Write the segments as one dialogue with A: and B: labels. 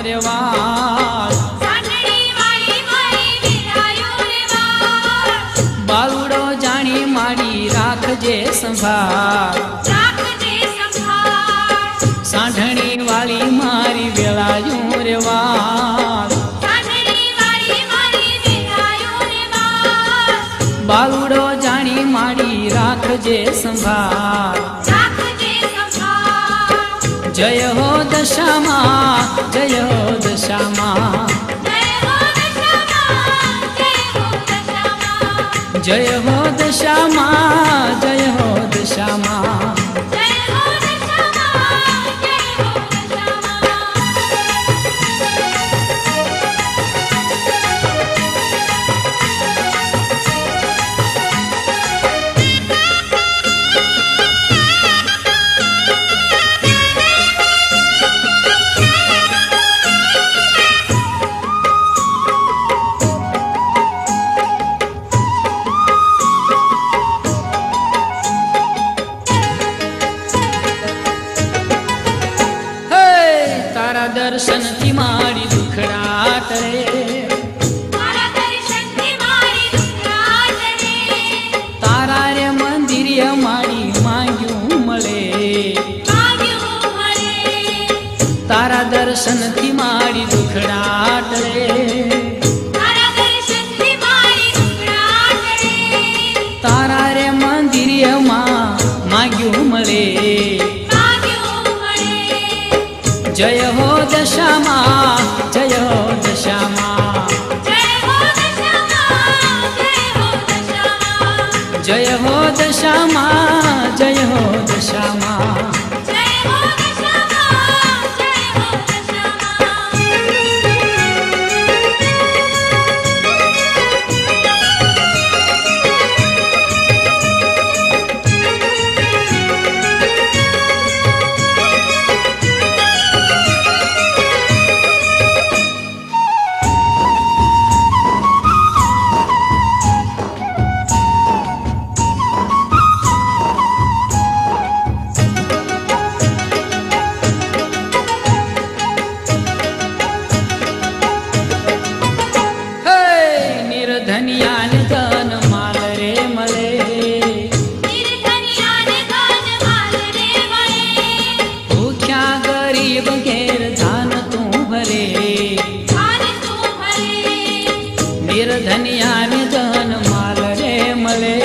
A: રે વાલ બાલુડો જાણી માડી રાખજે સંભાળ સાંઢણી વાળી મારી વેળાયું રે વાલ બાલુડો જાણી માડી રાખજે સંભાળ જય હો દશામાં જય હો દશામાં જય હો દશામાં જય હો દશામાં દર્શન થી મારી દુખડા ટળે તારા રે મંદિરે મારી માંગ્યું મળે તારા દર્શન થી મારી દુખડા ટળે તારા રે મંદિરે માંગ્યું મળે જય હો દશામાં જય હો દશામાં જય હો દશામાં જય હો દશામાં ધનિયાન ધન માલ રે મળે ભૂખ્યા ગરીબ ઘેર ધાન તું ભરે નિર્ધનિયાન ધન માલ રે મળે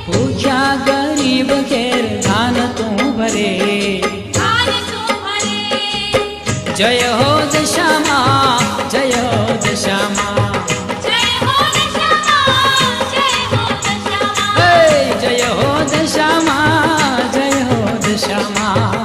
A: ભૂખ્યા ગરીબ ઘેર ધાન તું ભરે જય હો દશામાં જય હો દશામાં જય હો દશામાં જય હો દશામાં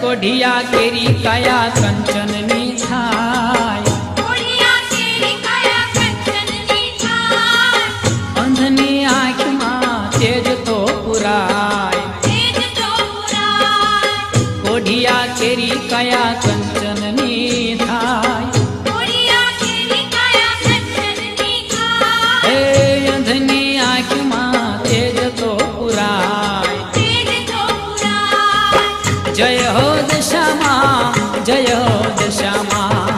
A: કોઢિયા કેરી કાયા કંચન ની થાય અંધની આંખમાં તેજ તો પુરાય કોઢિયા કેરી કાયા કંચન ની થાય હે અંધની આંખમાં તેજ તો પુરાય જય હો દશામાં જય હો દશામાં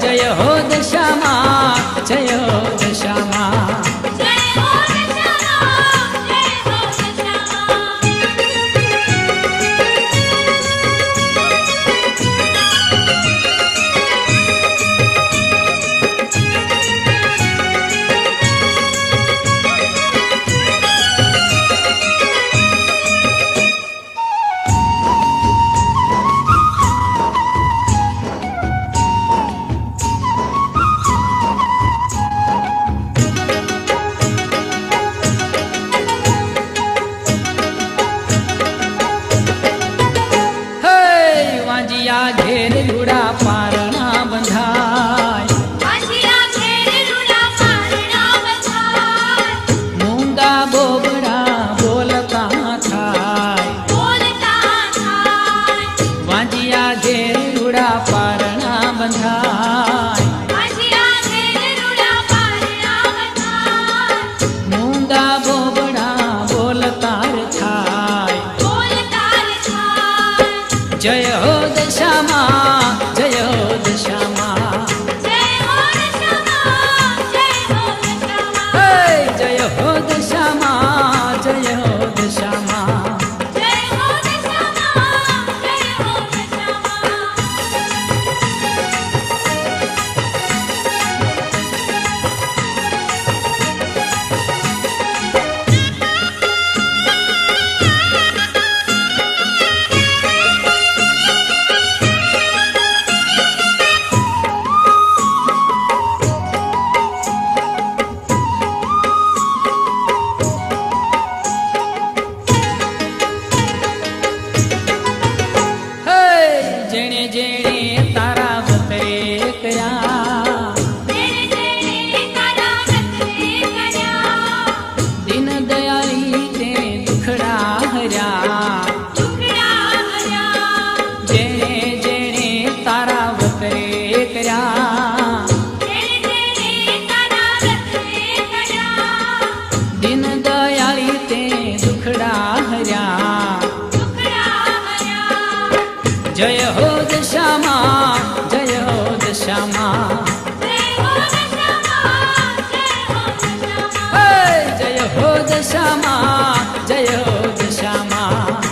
A: જય હો દશામાં જય હો દશામાં દશામાં જય હો દશામાં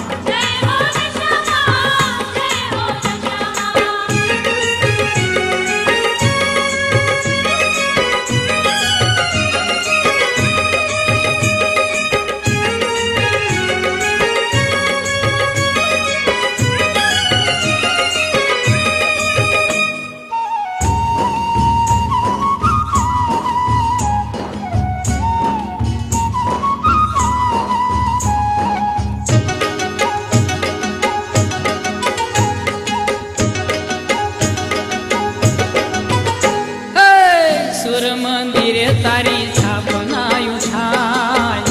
A: સુર મંદિરે તારી સ્થાપનાયું થાય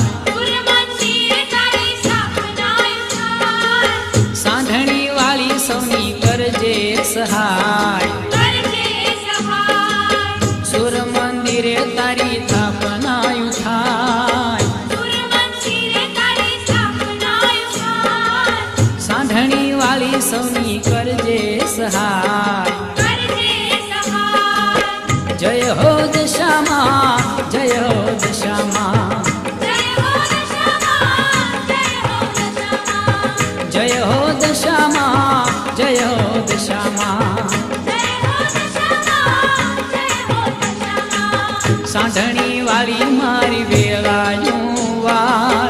A: સાંધણી વાળી સૌની કરજે સહાય સુર મંદિરે તારી સ્થાપનાયું થાય સાંધણી વાળી સૌની કરજે સહાય જય હો દશામાં જય હો દશામાં જય હો દશામાં જય હો દશામાં સાંધણી વાળી મારી વેળાયું વા